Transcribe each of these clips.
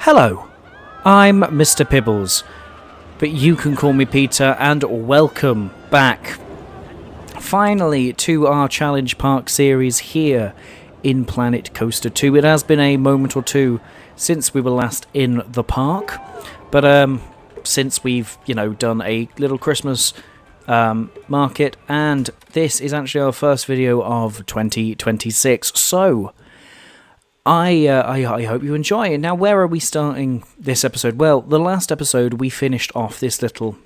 Hello, I'm Mr. Pibbles, but you can call me Peter, and welcome back, finally, to our Challenge Park series here in Planet Coaster 2. It has been a moment or two since we were last in the park, but since we've, done a little Christmas market, and this is actually our first video of 2026, so I hope you enjoy. Now, where are we starting this episode? Well, the last episode we finished off this little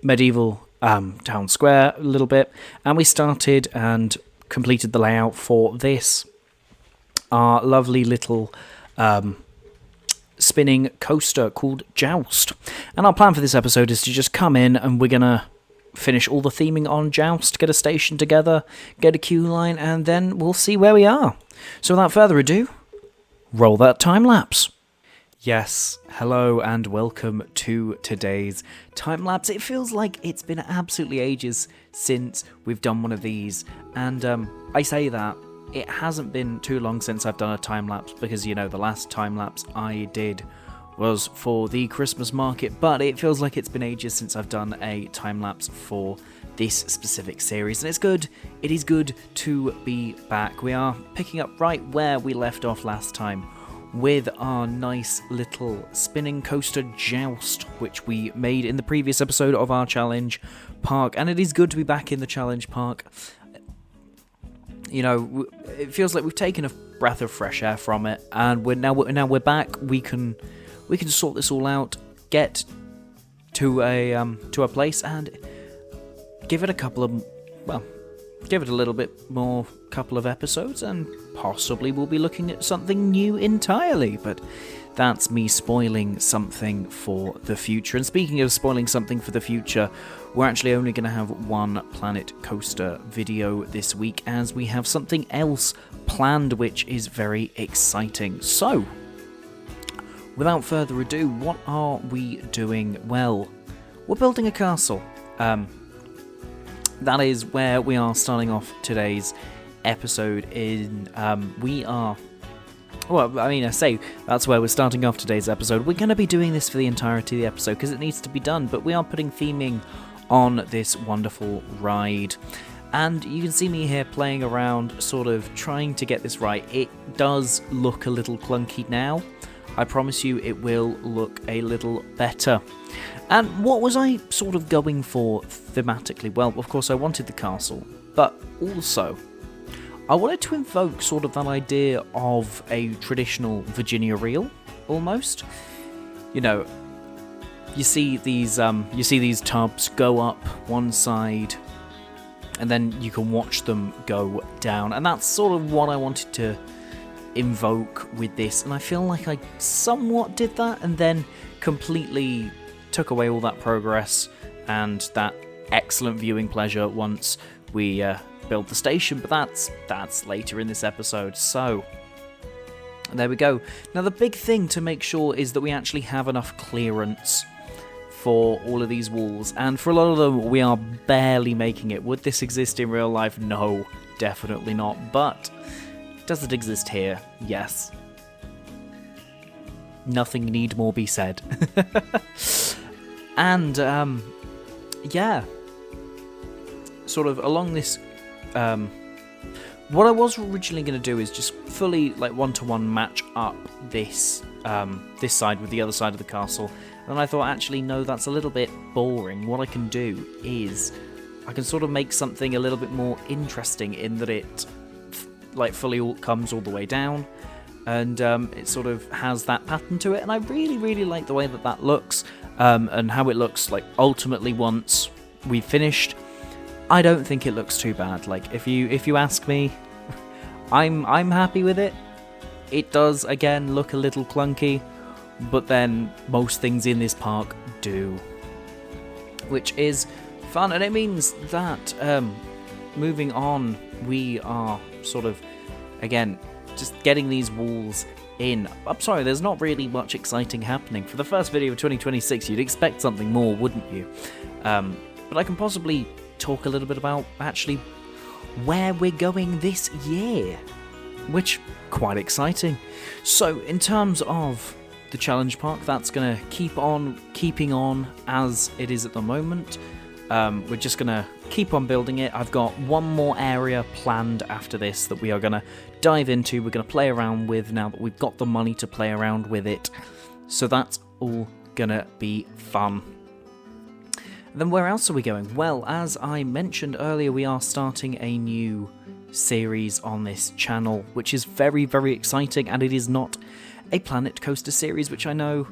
medieval town square a little bit, and we started and completed the layout for this, our lovely little spinning coaster called Joust. And our plan for this episode is to just come in and we're going to finish all the theming on Joust, get a station together, get a queue line, and then we'll see where we are. So without further ado, roll that time lapse. Yes, hello and welcome to today's time lapse. It feels like it's been absolutely ages since we've done one of these, and I say that it hasn't been too long since I've done a time lapse because, the last time lapse I did was for the Christmas market, but it feels like it's been ages since I've done a time lapse for this specific series, and it's good. It is good to be back. We are picking up right where we left off last time with our nice little spinning coaster Joust, which we made in the previous episode of our Challenge Park, and it is good to be back in the Challenge Park. It feels like we've taken a breath of fresh air from it, and we're back. We can sort this all out, get to a place, and give it a little bit more couple of episodes, and possibly we'll be looking at something new entirely, but that's me spoiling something for the future. And speaking of spoiling something for the future, we're actually only going to have one Planet Coaster video this week, as we have something else planned, which is very exciting. So, without further ado, what are we doing? Well, we're building a castle. That is where we are starting off today's episode. I say that's where we're starting off today's episode. We're going to be doing this for the entirety of the episode because it needs to be done, but we are putting theming on this wonderful ride. And you can see me here playing around, sort of trying to get this right. It does look a little clunky now. I promise you it will look a little better. And what was I sort of going for thematically? Well, of course I wanted the castle, but also I wanted to invoke sort of that idea of a traditional Virginia reel, almost. You see these tubs go up one side, and then you can watch them go down, and that's sort of what I wanted to invoke with this, and I feel like I somewhat did that and then completely took away all that progress and that excellent viewing pleasure once we build the station, but that's later in this episode. So there we go. Now the big thing to make sure is that we actually have enough clearance for all of these walls, and for a lot of them we are barely making it. Would this exist in real life? No, definitely not, but does it exist here? Yes. Nothing need more be said. And, yeah. Sort of along this, what I was originally going to do is just fully, one-to-one match up this side with the other side of the castle. And then I thought, actually, no, that's a little bit boring. What I can do is I can sort of make something a little bit more interesting in that it fully comes all the way down, and it sort of has that pattern to it, and I really, really like the way that looks, and how it looks ultimately once we've finished. I don't think it looks too bad. If you ask me, I'm happy with it. It does again look a little clunky, but then most things in this park do, which is fun, and it means that moving on, we are sort of, again, just getting these walls in. I'm sorry, there's not really much exciting happening. For the first video of 2026, you'd expect something more, wouldn't you? But I can possibly talk a little bit about, actually, where we're going this year, which, quite exciting. So, in terms of the challenge park. That's going to keep on keeping on as it is at the moment. We're just going to keep on building it. I've got one more area planned after this that we are going to dive into. We're going to play around with now that we've got the money to play around with it. So that's all going to be fun. And then where else are we going? Well, as I mentioned earlier, we are starting a new series on this channel, which is very, very exciting, and it is not a Planet Coaster series, which I know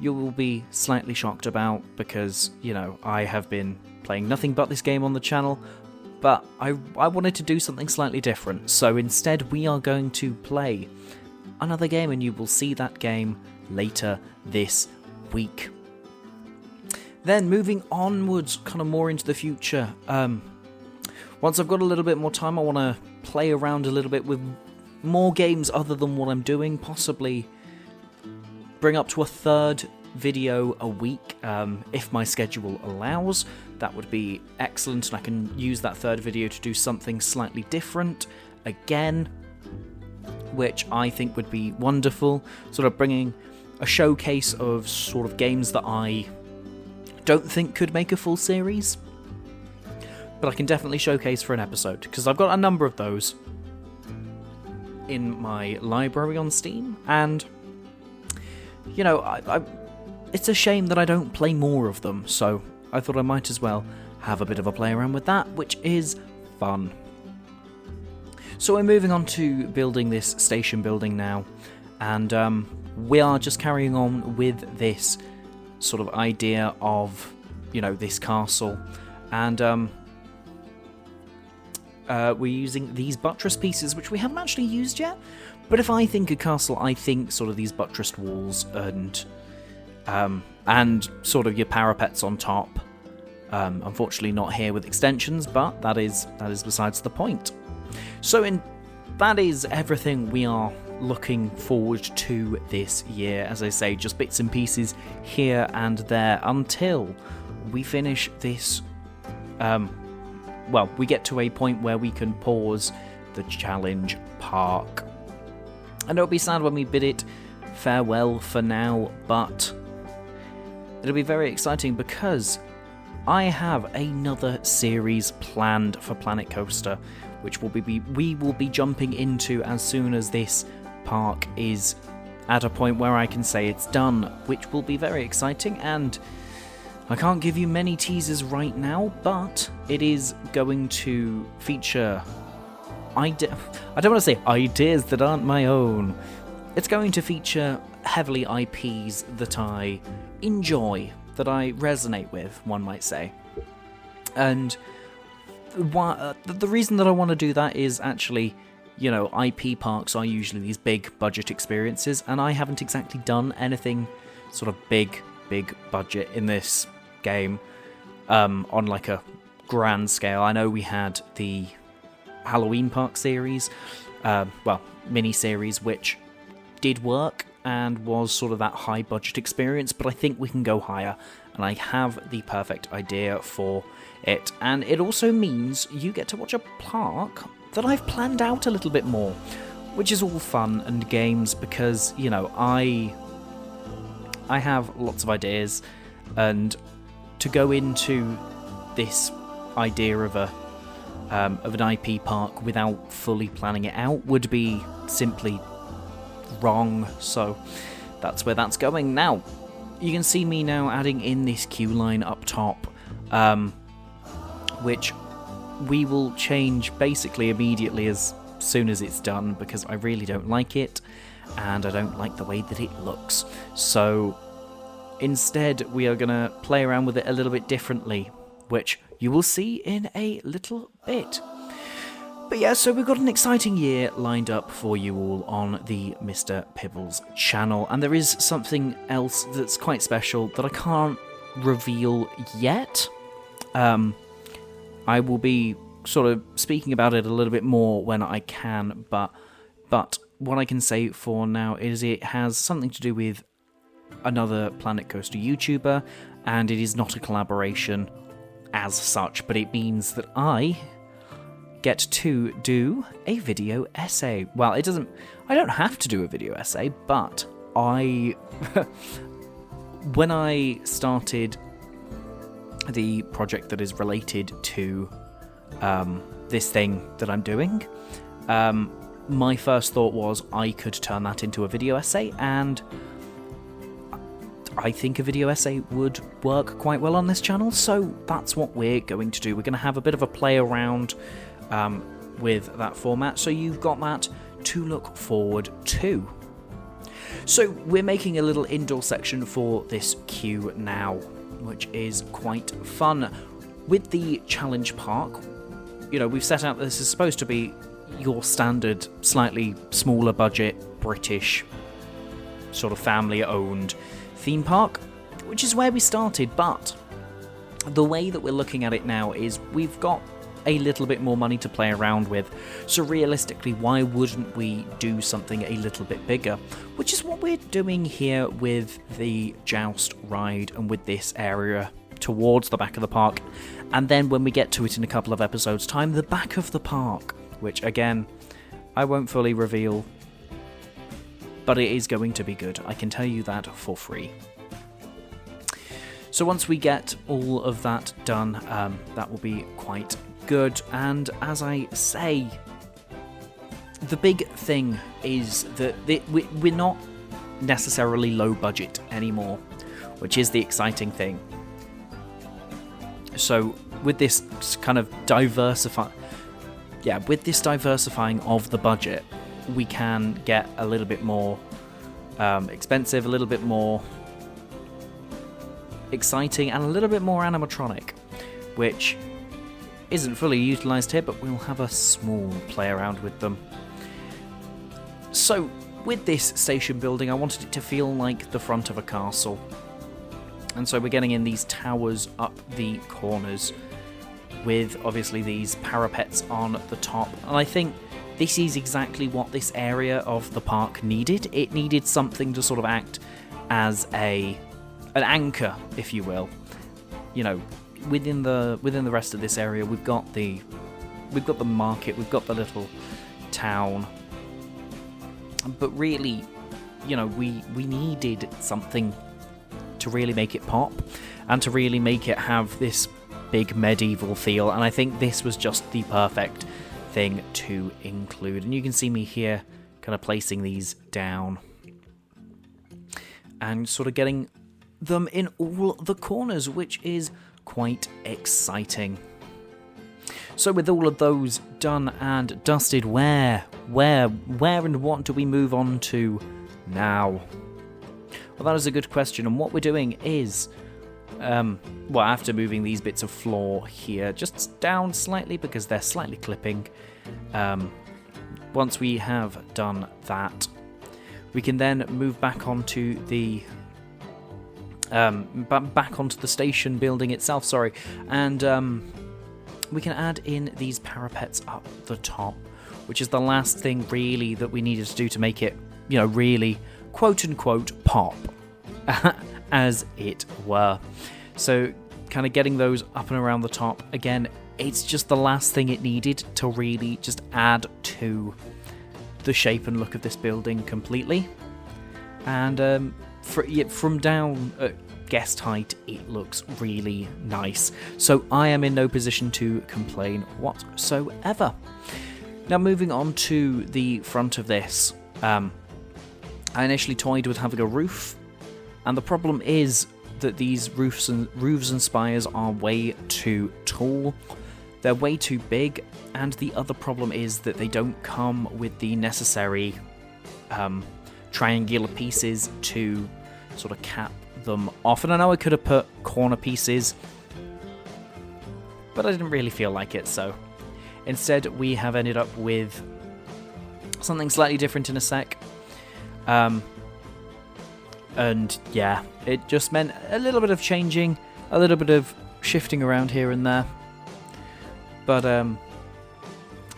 you will be slightly shocked about because, you know, I have been playing nothing but this game on the channel, but I wanted to do something slightly different. So instead we are going to play another game, and you will see that game later this week. Then moving onwards, kind of more into the future, once I've got a little bit more time, I want to play around a little bit with more games other than what I'm doing, possibly bring up to a third video a week, if my schedule allows. That would be excellent, and I can use that third video to do something slightly different again, which I think would be wonderful, sort of bringing a showcase of sort of games that I don't think could make a full series, but I can definitely showcase for an episode, because I've got a number of those in my library on Steam, and, you know, it's a shame that I don't play more of them, so I thought I might as well have a bit of a play around with that, which is fun. So we're moving on to building this station building now, and we are just carrying on with this sort of idea of, you know, this castle, and we're using these buttress pieces, which we haven't actually used yet, but if I think a castle, I think sort of these buttressed walls and sort of your parapets on top. Unfortunately not here with extensions, but that is besides the point. So that is everything we are looking forward to this year. As I say, just bits and pieces here and there until we finish this, well, we get to a point where we can pause the challenge park. And it'll be sad when we bid it farewell for now, but it'll be very exciting because I have another series planned for Planet Coaster, which we will be jumping into as soon as this park is at a point where I can say it's done, which will be very exciting, and I can't give you many teasers right now, but it is going to feature I don't want to say ideas that aren't my own. It's going to feature heavily IPs that I enjoy, that I resonate with, one might say. And the reason that I want to do that is actually, you know, IP parks are usually these big budget experiences, and I haven't exactly done anything sort of big budget in this game on like a grand scale. I know we had the Halloween Park series, well, mini-series, which did work and was sort of that high budget experience, but I think we can go higher, and I have the perfect idea for it. And it also means you get to watch a park that I've planned out a little bit more, which is all fun and games because, you know, I have lots of ideas, and to go into this idea of an IP park without fully planning it out would be simply wrong, so that's where that's going. Now, you can see me now adding in this queue line up top, which we will change basically immediately as soon as it's done, because I really don't like it, and I don't like the way that it looks. So instead, we are going to play around with it a little bit differently, which you will see in a little bit. But yeah, so we've got an exciting year lined up for you all on the Mr. Pibbles channel, and there is something else that's quite special that I can't reveal yet. I will be sort of speaking about it a little bit more when I can, but what I can say for now is it has something to do with another Planet Coaster YouTuber, and it is not a collaboration as such, but it means that I get to do a video essay. Well, I don't have to do a video essay, but when I started the project that is related to this thing that I'm doing, my first thought was I could turn that into a video essay, and I think a video essay would work quite well on this channel, so that's what we're going to do. We're going to have a bit of a play around with that format, so you've got that to look forward to. So we're making a little indoor section for this queue now, which is quite fun. With the challenge park, you know, we've set out this is supposed to be your standard, slightly smaller budget, British, sort of family-owned theme park, which is where we started, but the way that we're looking at it now is we've got a little bit more money to play around with, so realistically, why wouldn't we do something a little bit bigger? Which is what we're doing here with the Joust ride and with this area towards the back of the park, and then when we get to it in a couple of episodes' time, the back of the park, which again, I won't fully reveal, but it is going to be good. I can tell you that for free. So once we get all of that done, that will be quite good. And as I say, the big thing is that we're not necessarily low budget anymore, which is the exciting thing. So with this kind of diversifying of the budget, we can get a little bit more expensive, a little bit more exciting, and a little bit more animatronic, which isn't fully utilised here, but we'll have a small play around with them. So with this station building, I wanted it to feel like the front of a castle, and so we're getting in these towers up the corners with obviously these parapets on the top, and I think this is exactly what this area of the park needed. It needed something to sort of act as an anchor, if you will. You know, within the rest of this area, we've got the market, we've got the little town, but really, you know, we needed something to really make it pop and to really make it have this big medieval feel, and I think this was just the perfect thing to include. And you can see me here kind of placing these down and sort of getting them in all the corners, which is quite exciting. So with all of those done and dusted, where and what do we move on to now? Well, that is a good question, and what we're doing is after moving these bits of floor here just down slightly because they're slightly clipping, once we have done that, we can then move back onto the station building itself, and we can add in these parapets up the top, which is the last thing really that we needed to do to make it, you know, really quote-unquote pop, as it were. So kind of getting those up and around the top, again, it's just the last thing it needed to really just add to the shape and look of this building completely. And from down at guest height, it looks really nice. So I am in no position to complain whatsoever. Now moving on to the front of this, I initially toyed with having a roof, and the problem is that these roofs and spires are way too tall. They're way too big, and the other problem is that they don't come with the necessary triangular pieces to sort of cap them off. And I know I could have put corner pieces, but I didn't really feel like it, so instead we have ended up with something slightly different in a sec. And yeah, it just meant a little bit of changing, a little bit of shifting around here and there. But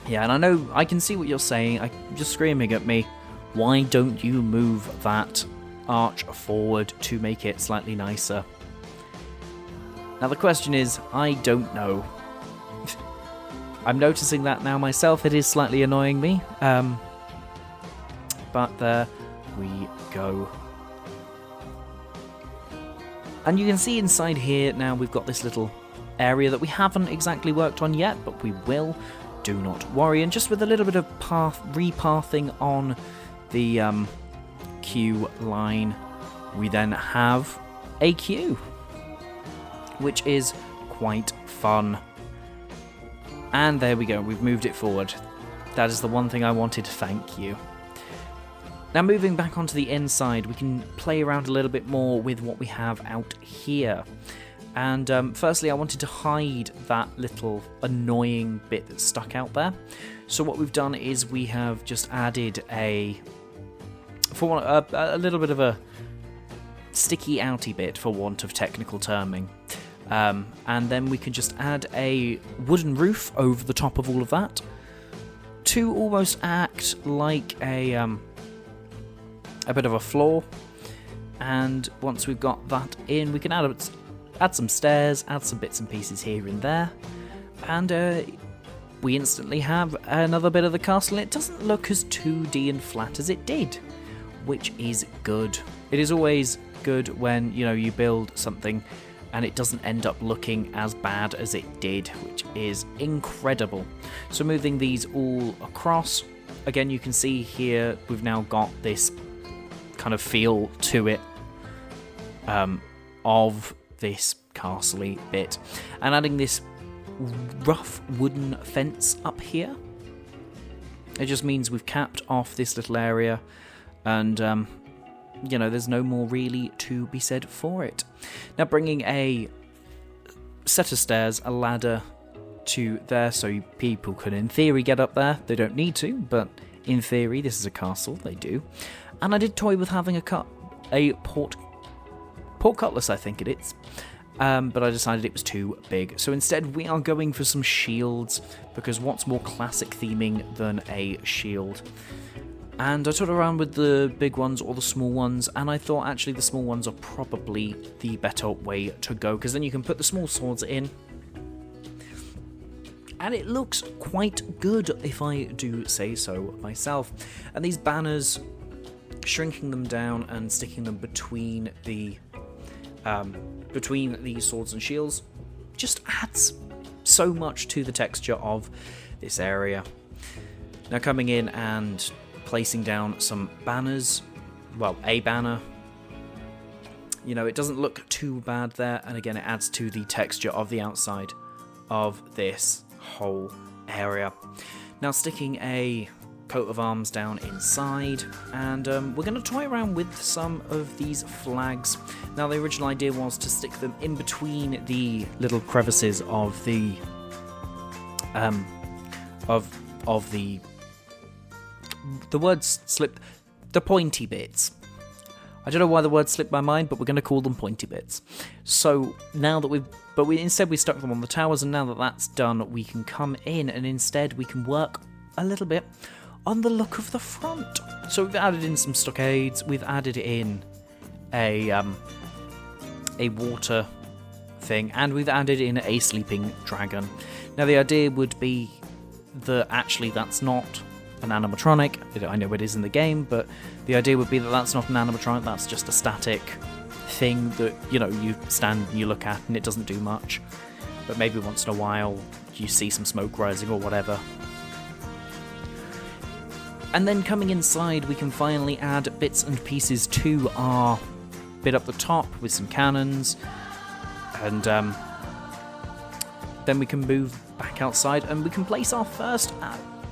yeah, and I know I can see what you're saying. I'm just screaming at me, why don't you move that arch forward to make it slightly nicer? Now the question is, I don't know. I'm noticing that now myself. It is slightly annoying me. But there we go. And you can see inside here now we've got this little area that we haven't exactly worked on yet, but we will. Do not worry. And just with a little bit of repathing on the queue line, we then have a queue, which is quite fun. And there we go, we've moved it forward. That is the one thing I wanted, thank you. Now moving back onto the inside, we can play around a little bit more with what we have out here. And firstly, I wanted to hide that little annoying bit that's stuck out there. So what we've done is we have just added a little bit of a sticky outy bit, for want of technical terming. And then we can just add a wooden roof over the top of all of that to almost act like a bit of a floor. And once we've got that in, we can add some stairs, add some bits and pieces here and there, and we instantly have another bit of the castle. It doesn't look as 2D and flat as it did, which is good. It is always good when, you know, you build something and it doesn't end up looking as bad as it did, which is incredible. So moving these all across, again you can see here we've now got this kind of feel to it of this castle-y bit, and adding this rough wooden fence up here, it just means we've capped off this little area, and you know, there's no more really to be said for it. Now bringing a set of stairs, a ladder to there, so people can in theory get up there. They don't need to, but in theory this is a castle, they do. And I did toy with having a port cutlass, I think it is, but I decided it was too big. So instead we are going for some shields, because what's more classic theming than a shield? And I toyed around with the big ones or the small ones, and I thought actually the small ones are probably the better way to go, because then you can put the small swords in, and it looks quite good, if I do say so myself. And these banners, shrinking them down and sticking them between the swords and shields, just adds so much to the texture of this area. Now coming in and placing down some banners, well, a banner, you know, it doesn't look too bad there, and again it adds to the texture of the outside of this whole area. Now sticking a coat of arms down inside, and we're going to toy around with some of these flags. Now the original idea was to stick them in between the little crevices of the the words slipped, the pointy bits. I don't know why the word slipped my mind, but we're going to call them pointy bits. So now that instead we stuck them on the towers, and now that that's done, we can come in and instead we can work a little bit on the look of the front. So we've added in some stockades, we've added in a water thing, and we've added in a sleeping dragon. Now the idea would be that actually that's not an animatronic. I know it is in the game, but the idea would be that that's not an animatronic, that's just a static thing that, you know, you stand and you look at and it doesn't do much, but maybe once in a while you see some smoke rising or whatever. And then coming inside, we can finally add bits and pieces to our bit up the top with some cannons, and then we can move back outside and we can place our first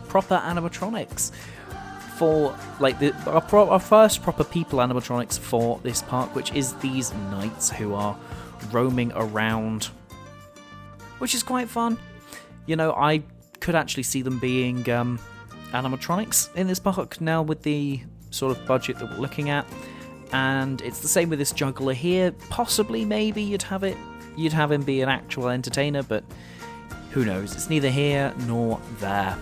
proper animatronics for, like, our first proper people animatronics for this park, which is these knights who are roaming around, which is quite fun. You know, I could actually see them being animatronics in this park now with the sort of budget that we're looking at. And it's the same with this juggler here. Possibly, maybe you'd have him be an actual entertainer, but who knows? It's neither here nor there.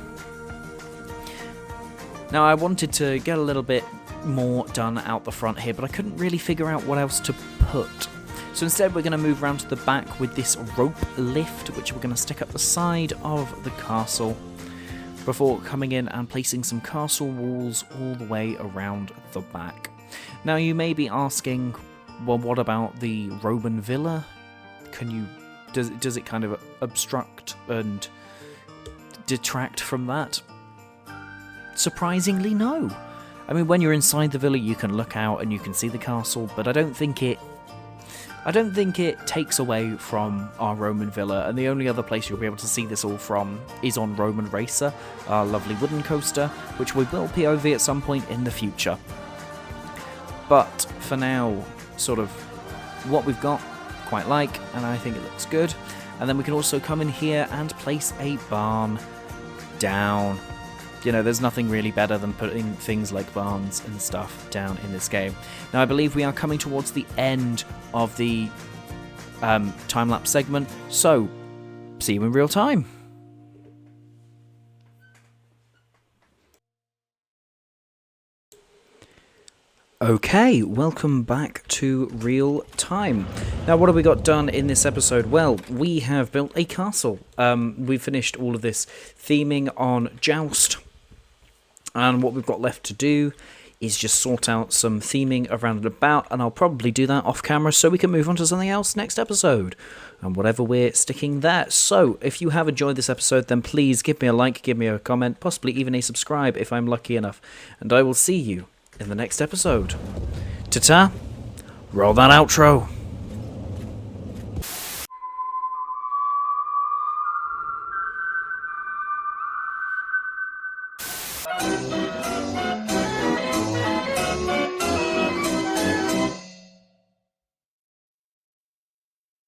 Now I wanted to get a little bit more done out the front here, but I couldn't really figure out what else to put. So instead we're going to move around to the back with this rope lift, which we're going to stick up the side of the castle, before coming in and placing some castle walls all the way around the back. Now you may be asking well, what about the Roman villa? Does it kind of obstruct and detract from that? Surprisingly, no. I mean, when you're inside the villa, you can look out and you can see the castle, but I don't think it takes away from our Roman villa, and the only other place you'll be able to see this all from is on Roman Racer, our lovely wooden coaster, which we will POV at some point in the future. But for now, sort of what we've got, quite like, and I think it looks good. And then we can also come in here and place a barn down. You know, there's nothing really better than putting things like barns and stuff down in this game. Now, I believe we are coming towards the end of the time-lapse segment, so see you in real time. Okay, welcome back to real time. Now, what have we got done in this episode? Well, we have built a castle. We finished all of this theming on Joust. And what we've got left to do is just sort out some theming around and about, and I'll probably do that off camera so we can move on to something else next episode, and whatever we're sticking there. So, if you have enjoyed this episode, then please give me a like, give me a comment, possibly even a subscribe if I'm lucky enough, and I will see you in the next episode. Ta-ta! Roll that outro!